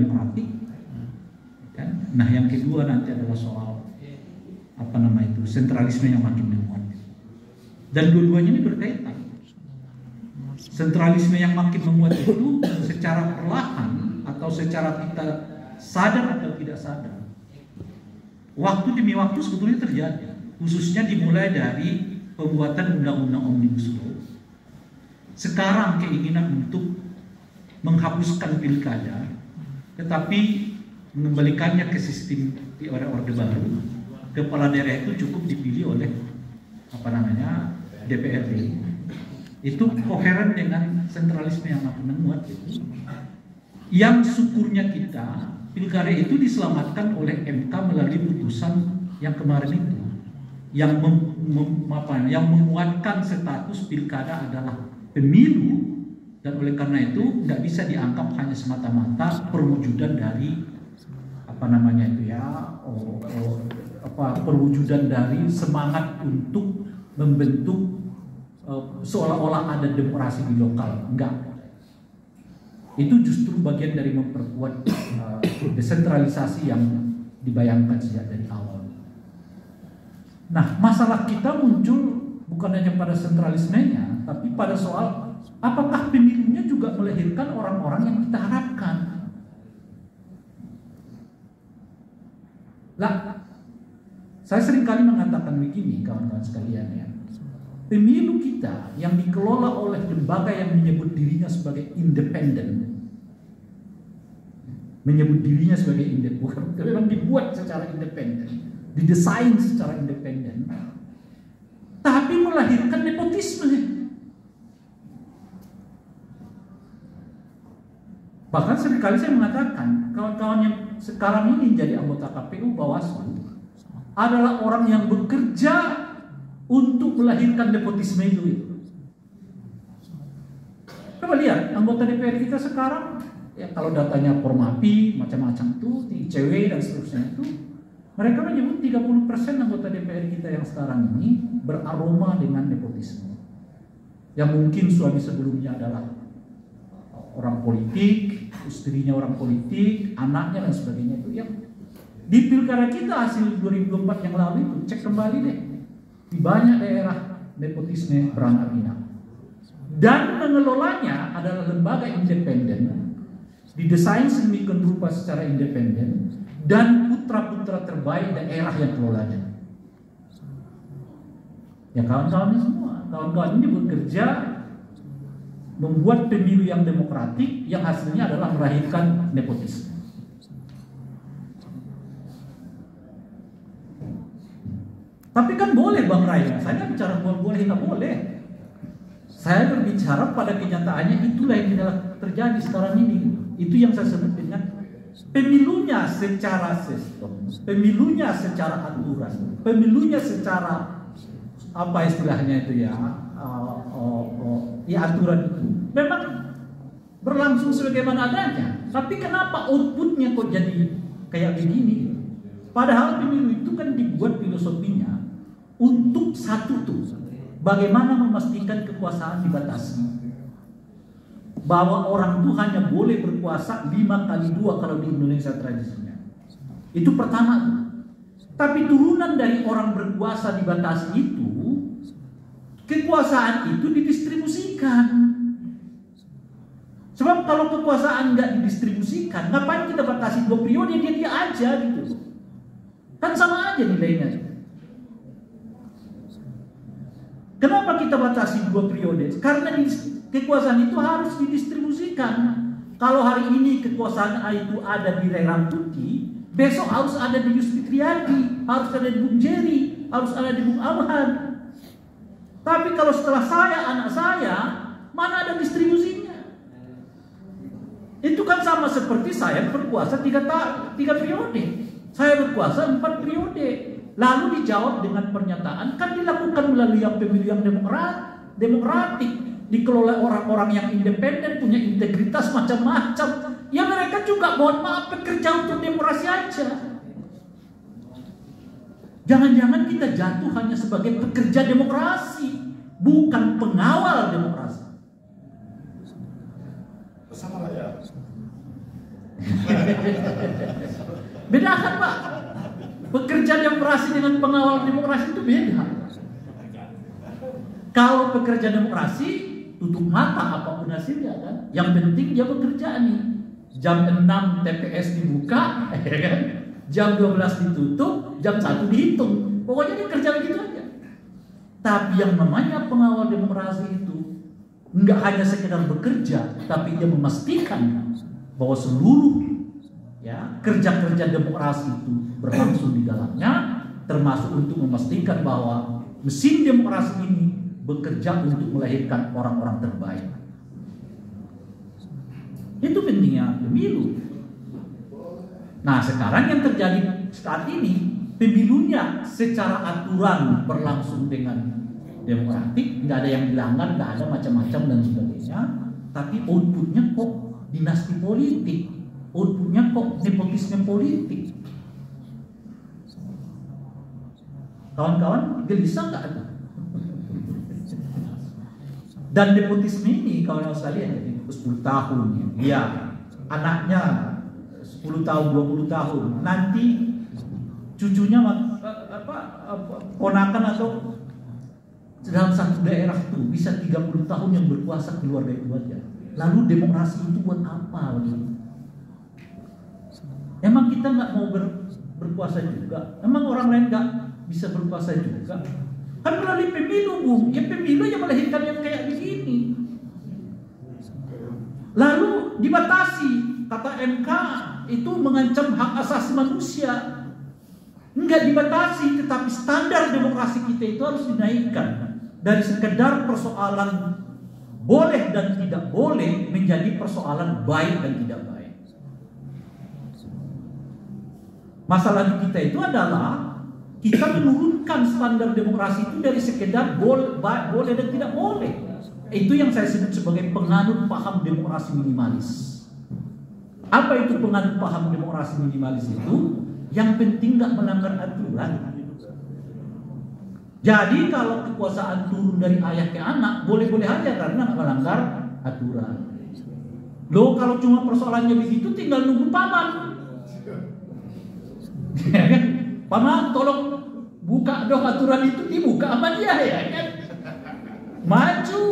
demokratik, kan? Nah yang kedua nanti adalah soal sentralisme yang makin menguat, dan dua-duanya ini berkaitan. Sentralisme yang makin menguat itu secara perlahan atau secara kita sadar atau tidak sadar, waktu demi waktu sebetulnya terjadi, khususnya dimulai dari pembuatan undang-undang Omnibus Law. Sekarang keinginan untuk menghapuskan pilkada, tetapi mengembalikannya ke sistem di Orde Baru. Kepala daerah itu cukup dipilih oleh DPRD. Itu koheren dengan sentralisme yang makin menguat itu. Yang syukurnya kita, pilkada itu diselamatkan oleh MK melalui putusan yang kemarin itu, yang menguatkan status pilkada adalah pemilu, dan oleh karena itu nggak bisa dianggap hanya semata-mata perwujudan dari perwujudan dari semangat untuk membentuk seolah-olah ada demokrasi di lokal. Enggak. Itu justru bagian dari memperkuat desentralisasi yang dibayangkan sejak dari awal. Nah, masalah kita muncul bukan hanya pada sentralismenya, tapi pada soal apakah pemilunya juga melahirkan orang-orang yang kita harapkan. Lah, saya seringkali mengatakan begini, kawan-kawan sekalian ya. Pemilu kita yang dikelola oleh lembaga yang menyebut dirinya sebagai independen, memang dibuat secara independen, didesain secara independen, tapi melahirkan nepotisme. Bahkan seringkali saya mengatakan, kawan-kawan yang sekarang ini jadi anggota KPU Bawaslu adalah orang yang bekerja untuk melahirkan nepotisme itu. Coba lihat anggota DPR kita sekarang, ya kalau datanya Formapi macam-macam tuh, di ICW dan seterusnya itu, mereka menyebut 30% anggota DPR kita yang sekarang ini beraroma dengan nepotisme. Yang mungkin suami sebelumnya adalah orang politik, istrinya orang politik, anaknya dan sebagainya itu. Yang di pilkada kita hasil 2024 yang lalu itu, cek kembali deh, di banyak daerah nepotisme beranak-pinak, dan mengelolanya adalah lembaga independen, didesain sedemikian rupa secara independen, dan putra-putra terbaik daerah yang kelolanya. Ya kawan-kawannya semua, kawan-kawan ini bekerja membuat pemilu yang demokratik yang hasilnya adalah melahirkan nepotisme. Tapi kan boleh Bang Raya, saya bicara boleh nggak boleh. Saya berbicara pada kenyataannya, itulah yang terjadi sekarang ini. Itu yang saya sebut dengan pemilunya secara sistem, pemilunya secara aturan, pemilunya secara apa istilahnya itu ya, aturan itu memang berlangsung sebagaimana adanya. Tapi kenapa outputnya kok jadi kayak begini? Padahal pemilu itu kan dibuat filosofinya untuk satu tuh, bagaimana memastikan kekuasaan dibatasi. Bahwa orang tuh hanya boleh berkuasa 5x2 kalau di Indonesia tradisinya. Itu pertama tuh. Tapi turunan dari orang berkuasa dibatasi itu, kekuasaan itu didistribusikan. Sebab kalau kekuasaan nggak didistribusikan, ngapain kita batasi 2 periode, dia aja gitu. Kan sama aja nilainya. Kenapa kita batasi 2 periode? Karena kekuasaan itu harus didistribusikan. Kalau hari ini kekuasaan itu ada di Ray Rangkuti, besok harus ada di Yusuf Triadi, harus ada di Bung Jerry, harus ada di Bung Abhan. Tapi kalau setelah saya, anak saya, mana ada distribusinya? Itu kan sama seperti saya berkuasa 3 periode. Saya berkuasa 4 periode. Lalu dijawab dengan pernyataan, kan dilakukan melalui yang pemilu yang demokratik, dikelola orang-orang yang independen, punya integritas macam-macam. Ya mereka juga mohon maaf bekerja untuk demokrasi aja. Jangan-jangan kita jatuh hanya sebagai pekerja demokrasi, bukan pengawal demokrasi. Bedakan Pak. Pekerja demokrasi dengan pengawal demokrasi itu beda. Kalau pekerja demokrasi tutup mata apapun hasilnya kan. Yang penting dia bekerja nih. Jam 6 TPS dibuka, ya kan? Jam 12 ditutup, jam 1 dihitung. Pokoknya dia kerja begitu aja. Tapi yang namanya pengawal demokrasi itu nggak hanya sekedar bekerja, tapi dia memastikan bahwa seluruh kerja-kerja demokrasi itu berlangsung di dalamnya, termasuk untuk memastikan bahwa mesin demokrasi ini bekerja untuk melahirkan orang-orang terbaik. Itu pentingnya pemilu. Nah, sekarang yang terjadi saat ini, pemilunya secara aturan berlangsung dengan demokratik, nggak ada yang dilanggar, nggak ada macam-macam dan sebagainya. Tapi outputnya kok dinasti politik, outputnya kok nepotisme politik. Kawan-kawan gelisah nggak? Dan nepotisme ini kawan-kawan sekalian, jadi 10 tahun, ya anaknya 10 tahun, 20 tahun, nanti cucunya ponakan atau dalam satu daerah itu bisa 30 tahun yang berkuasa keluarga itu aja. Lalu demokrasi itu buat apa begitu? Emang kita nggak mau berkuasa juga? Emang orang lain nggak bisa berkuasa juga? Kan melalui pemilu, Bung. Ya pemilu yang melahirkan yang kayak begini. Lalu dibatasi, kata MK itu mengancam hak asasi manusia. Enggak dibatasi, tetapi standar demokrasi kita itu harus dinaikkan. Dari sekedar persoalan boleh dan tidak boleh menjadi persoalan baik dan tidak baik. Masalah di kita itu adalah kita menurunkan standar demokrasi itu dari sekedar boleh dan tidak boleh. Itu yang saya sebut sebagai penganut paham demokrasi minimalis. Apa itu penganut paham demokrasi minimalis itu? Yang penting nggak melanggar aturan. Jadi kalau kekuasaan turun dari ayah ke anak, boleh-boleh aja karena nggak melanggar aturan. Loh kalau cuma persoalannya begitu, tinggal nunggu paman. Paman tolong buka dong aturan itu, dibuka sama dia ya kan. Maju.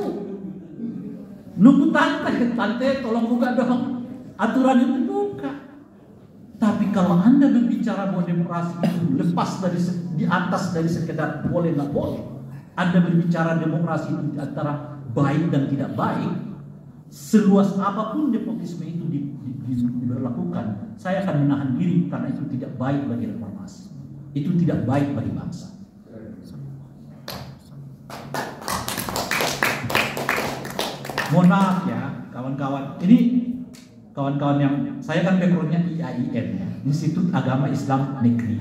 Nunggu tante tolong buka dong aturan itu, buka. Tapi kalau Anda berbicara bahwa demokrasi itu lepas dari di atas dari sekedar boleh nggak boleh, Anda berbicara demokrasi itu antara baik dan tidak baik, seluas apapun nepotisme itu diberlakukan, saya akan menahan diri karena itu tidak baik bagi reformasi, itu tidak baik bagi bangsa. Mohon maaf ya kawan-kawan, ini kawan-kawan yang saya kan backgroundnya IAIN ya, Institut Agama Islam Negeri.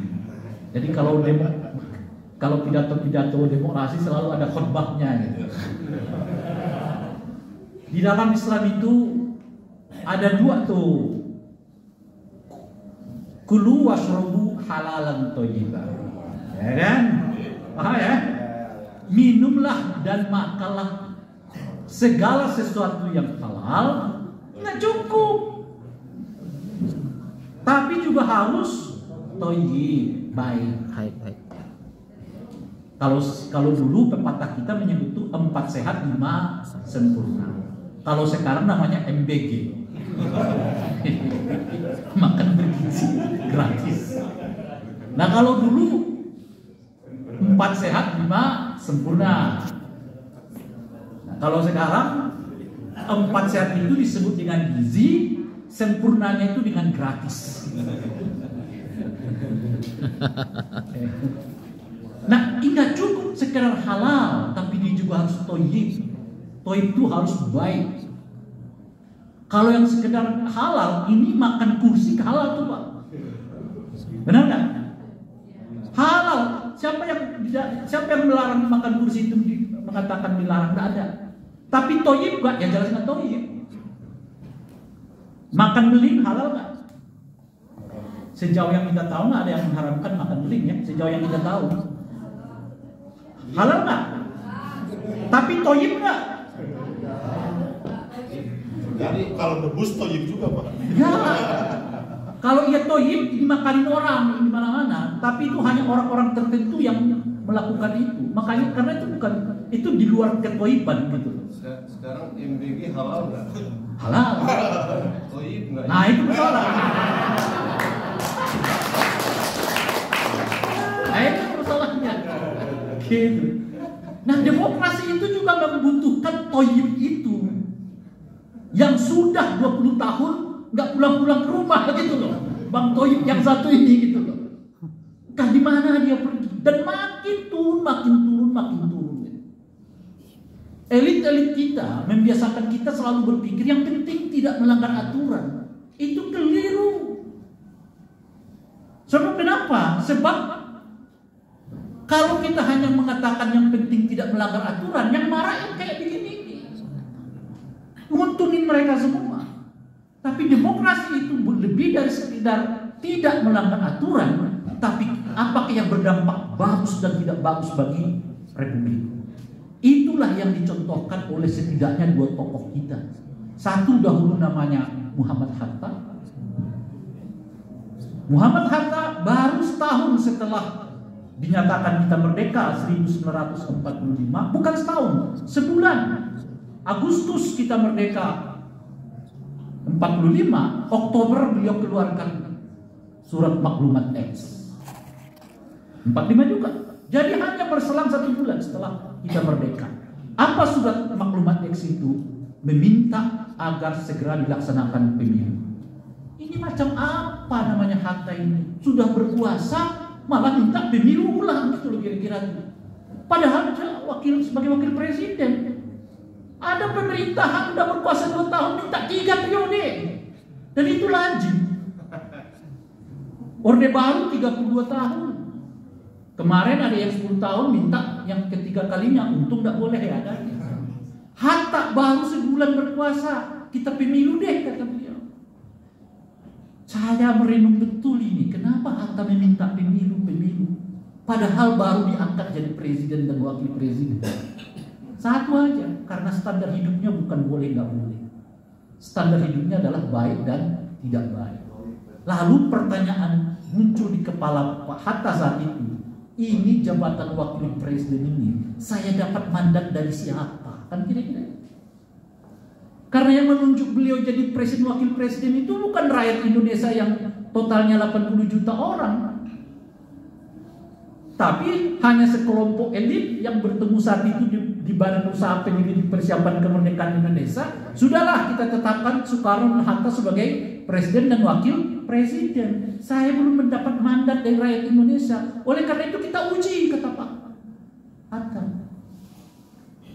Jadi kalau pidato demokrasi selalu ada khutbahnya gitu. Di dalam Islam itu ada dua tuh, kulu washrobu halalan thayyiban, ya kan? Ya? Minumlah dan makanlah segala sesuatu yang halal. Nggak cukup, tapi juga harus thayyib, baik. Kalau dulu pepatah kita menyebut itu 4 sehat 5 sempurna. Kalau sekarang namanya MBG, makan bergizi gratis. Nah kalau dulu 4 sehat 5 sempurna. Nah kalau sekarang 4 sehat itu disebut dengan gizi, sempurnanya itu dengan gratis. Nah, ini cukup sekedar halal, tapi dia juga harus thayyib. Thayyib itu harus baik. Kalau yang sekedar halal, ini makan kursi halal tuh Pak. Benar nggak? Halal. Siapa yang melarang makan kursi itu mengatakan dilarang? Nggak ada. Tapi thayyib nggak? Ya jelas nggak thayyib. Makan beling halal nggak? Sejauh yang kita tahu nggak ada yang mengharamkan makan beling ya. Sejauh yang kita tahu. Halal nggak? Tapi thayyib nggak? Jadi kalau debus toyib juga Pak. Ya, kalau ia toyib dimakanin orang di mana-mana, tapi itu hanya orang-orang tertentu yang melakukan itu. Makanya karena itu bukan, itu di luar ketoyiban gitu. Sekarang MBG halal nggak? Halal. Toyib nggak? Nah itu persoalan. Nah itu persoalannya. Gitu. Nah demokrasi itu juga membutuhkan toyib itu yang sudah 20 tahun nggak pulang-pulang ke rumah gitu loh. Bang Toyib yang satu ini gitu loh. Kan di mana dia pergi? Dan makin turun. Elit-elit kita membiasakan kita selalu berpikir yang penting tidak melanggar aturan. Itu keliru. Sebab kenapa? Sebab kalau kita hanya mengatakan yang penting tidak melanggar aturan, yang marah yang kayak begini, nguntungin mereka semua. Tapi demokrasi itu lebih dari sekedar tidak melanggar aturan, tapi apakah yang berdampak bagus dan tidak bagus bagi Republik. Itulah yang dicontohkan oleh setidaknya dua tokoh kita. Satu dahulu namanya Muhammad Hatta. Muhammad Hatta baru setahun setelah dinyatakan kita merdeka 1945, bukan setahun, sebulan. Agustus kita merdeka 45, Oktober beliau keluarkan surat maklumat X. 45 juga. Jadi hanya berselang 1 bulan setelah kita merdeka. Apa surat maklumat X itu? Meminta agar segera dilaksanakan pemilu. Ini macam apa namanya Hatta ini? Sudah berkuasa malah minta pemilu ulang gitu loh kira-kira. Padahal dia sebagai wakil presiden. Ada pemerintahan udah berkuasa 2 tahun minta 3 periode. Dan itu lazim. Orde Baru 32 tahun. Kemarin ada yang 10 tahun minta yang ketiga kalinya, untung gak boleh ya adanya. Hatta baru sebulan berkuasa, kita pemilu deh kata beliau. Saya merenung betul ini, kenapa Hatta meminta pemilu. Padahal baru diangkat jadi presiden dan wakil presiden. Satu aja, karena standar hidupnya bukan boleh gak boleh. Standar hidupnya adalah baik dan tidak baik. Lalu pertanyaan muncul di kepala Pak Hatta saat itu. Ini jabatan wakil presiden ini saya dapat mandat dari siapa? Kan kira-kira. Karena yang menunjuk beliau jadi presiden wakil presiden itu bukan rakyat Indonesia yang totalnya 80 juta orang. Tapi hanya sekelompok elit yang bertemu saat itu di Badan Usaha Pendiri Persiapan Kemerdekaan Indonesia. Sudahlah kita tetapkan Soekarno dan Hatta sebagai presiden dan wakil presiden. Saya belum mendapat mandat dari rakyat Indonesia. Oleh karena itu kita uji, kata Pak Hatta.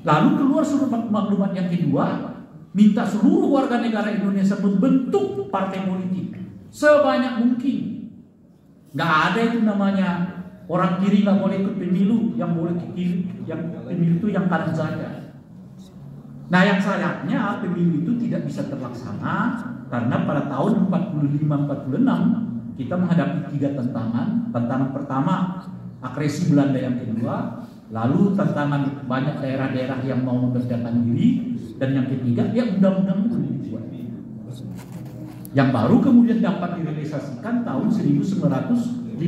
Lalu keluar surat maklumat yang kedua, minta seluruh warga negara Indonesia membentuk partai politik sebanyak mungkin. Gak ada itu namanya orang kiri gak boleh ikut pemilu, yang boleh ke kiri, yang pemilu itu yang kanan saja. Nah yang sayangnya pemilu itu tidak bisa terlaksana karena pada tahun 45-46 kita menghadapi 3 tantangan. Tantangan pertama agresi Belanda yang kedua, lalu tantangan banyak daerah-daerah yang mau memerdekakan diri, dan yang ketiga ya undang-undang itu dibuat. Yang baru kemudian dapat direalisasikan tahun 1955,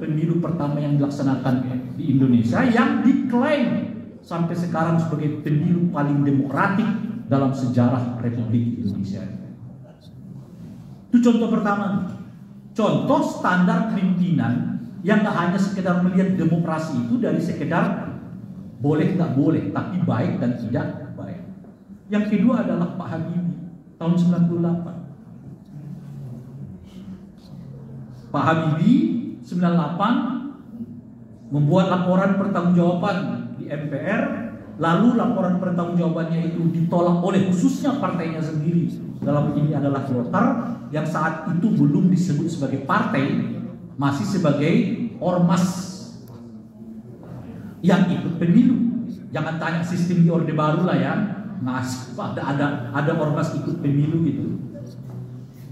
pemilu pertama yang dilaksanakan di Indonesia yang diklaim sampai sekarang sebagai pemilu paling demokratik dalam sejarah Republik Indonesia. Itu contoh pertama. Contoh standar pimpinan yang gak hanya sekedar melihat demokrasi itu dari sekedar boleh nggak boleh, tapi baik dan tidak baik. Yang kedua adalah Pak Habibie tahun 98. Pak Habibie 98 membuat laporan pertanggungjawaban di MPR, lalu laporan pertanggungjawabannya itu ditolak oleh khususnya partainya sendiri. Dalam ini adalah Golkar yang saat itu belum disebut sebagai partai, masih sebagai ormas yang ikut pemilu. Jangan tanya sistem di Orde Baru lah ya, ada ormas ikut pemilu gitu.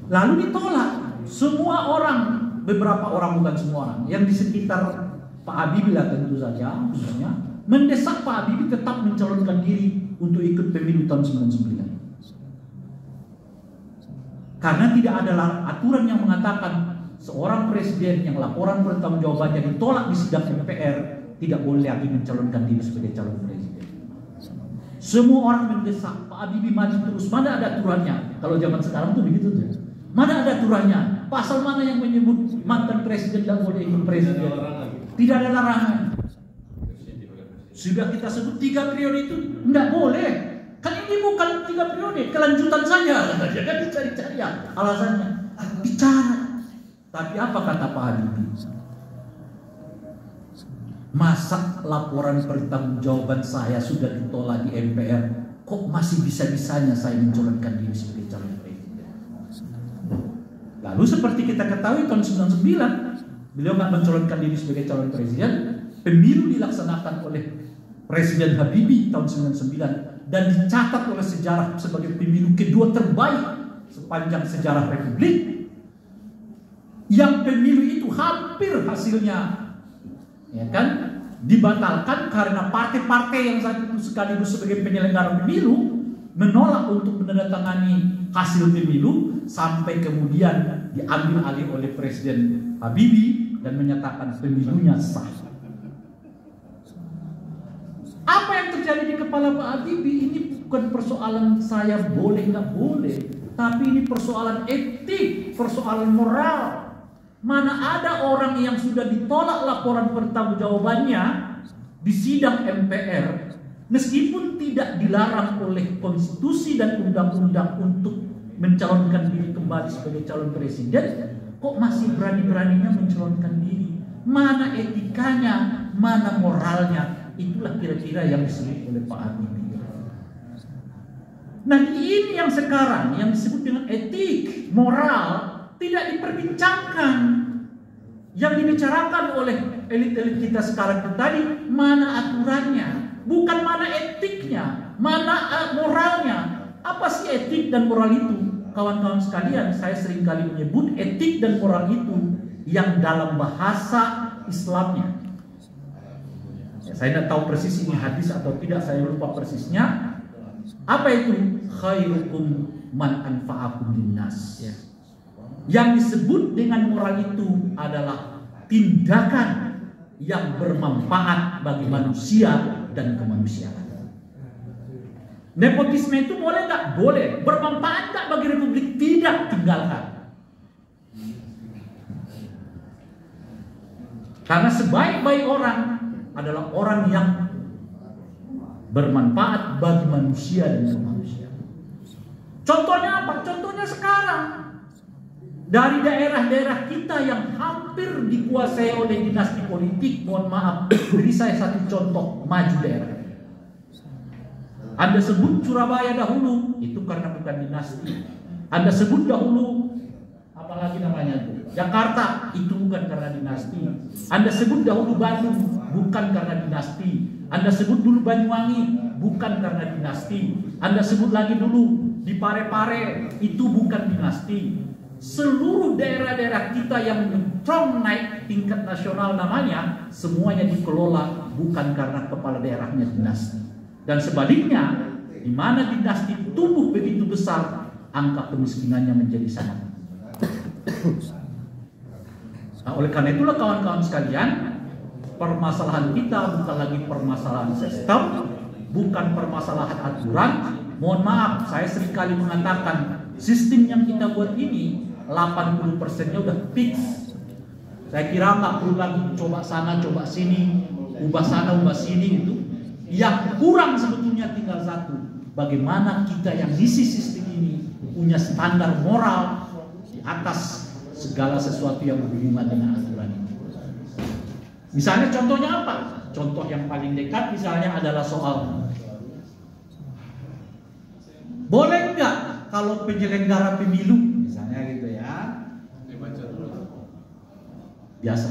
Lalu ditolak semua orang, beberapa orang, bukan semua orang yang di sekitar Pak Habibie lah tentu saja, khususnya mendesak Pak Habibie tetap mencalonkan diri untuk ikut pemilu tahun 99. Karena tidak ada aturan yang mengatakan seorang presiden yang laporan pertanggungjawabannya ditolak di sidang MPR tidak boleh lagi mencalonkan diri sebagai calon presiden. Semua orang mendesak Pak Habibie maju terus. Mana ada aturannya? Kalau zaman sekarang tuh begitu tuh. Mana ada aturannya? Pasal mana yang menyebut mantan presiden tidak boleh ikut presiden? Tidak ada larangan. Sudah kita sebut 3 periode itu tidak boleh. Kan ini bukan 3 periode, kelanjutan saja. Jangan dicari-cari alasannya. Bicara. Tapi apa kata Pak Habibie? Masa laporan pertanggungjawaban saya sudah ditolak di MPR, kok masih bisa-bisanya saya mencalonkan diri sebagai calon presiden? Lalu seperti kita ketahui tahun 99, beliau nggak mencalonkan diri sebagai calon presiden. Pemilu dilaksanakan oleh Presiden Habibie tahun 99 dan dicatat oleh sejarah sebagai pemilu kedua terbaik sepanjang sejarah Republik. Yang pemilu itu hampir hasilnya ya kan dibatalkan karena partai-partai yang saat itu sekaligus sebagai penyelenggara pemilu menolak untuk menandatangani hasil pemilu sampai kemudian diambil alih oleh Presiden Habibie dan menyatakan pemilunya sah. Apa yang terjadi di kepala Pak Habibie ini bukan persoalan saya boleh nggak boleh, tapi ini persoalan etik, persoalan moral. Mana ada orang yang sudah ditolak laporan pertanggungjawabannya di sidang MPR, meskipun tidak dilarang oleh konstitusi dan undang-undang untuk mencalonkan diri kembali sebagai calon presiden, kok masih berani-beraninya mencalonkan diri? Mana etikanya, mana moralnya? Itulah kira-kira yang disebut oleh Pak Habibie. Nah ini yang sekarang yang disebut dengan etik, moral, tidak diperbincangkan. Yang dibicarakan oleh elit-elit kita sekarang itu tadi, mana aturannya, bukan mana etiknya, mana moralnya. Apa sih etik dan moral itu? Kawan-kawan sekalian, saya seringkali menyebut etik dan moral itu yang dalam bahasa Islamnya. Ya, saya tidak tahu persis ini hadis atau tidak, saya lupa persisnya. Apa itu? Khairukum man anfa'akum linnas. Yang disebut dengan moral itu adalah tindakan yang bermanfaat bagi manusia dan kemanusiaan. Nepotisme itu boleh nggak? Boleh. Bermanfaat nggak bagi Republik? Tidak, tinggalkan. Karena sebaik-baik orang adalah orang yang bermanfaat bagi manusia dan kemanusiaan. Contohnya apa? Contohnya sekarang. Dari daerah-daerah kita yang hampir dikuasai oleh dinasti politik, mohon maaf, beri saya satu contoh maju daerah. Anda sebut Surabaya dahulu, itu karena bukan dinasti. Anda sebut dahulu, apalagi namanya itu, Jakarta, itu bukan karena dinasti. Anda sebut dahulu Bandung, bukan karena dinasti. Anda sebut dulu Banyuwangi, bukan karena dinasti. Anda sebut lagi dulu di Parepare, itu bukan dinasti. Seluruh daerah-daerah kita yang mencontoh naik tingkat nasional namanya, semuanya dikelola bukan karena kepala daerahnya dinasti. Dan sebaliknya, di mana dinasti tumbuh begitu besar, angka kemiskinannya menjadi sangat. Nah, oleh karena itulah kawan-kawan sekalian, permasalahan kita bukan lagi permasalahan sistem, bukan permasalahan aturan. Mohon maaf, saya seringkali mengatakan sistem yang kita buat ini 80%-nya udah fix. Saya kira nggak perlu lagi coba sana, coba sini, ubah sana, ubah sini itu. Yang kurang sebetulnya tinggal satu, bagaimana kita yang ngisi sistem ini punya standar moral di atas segala sesuatu yang berhubungan dengan aturan ini. Misalnya contohnya apa? Contoh yang paling dekat misalnya adalah soal, boleh nggak kalau penyelenggara pemilu misalnya gitu ya, biasa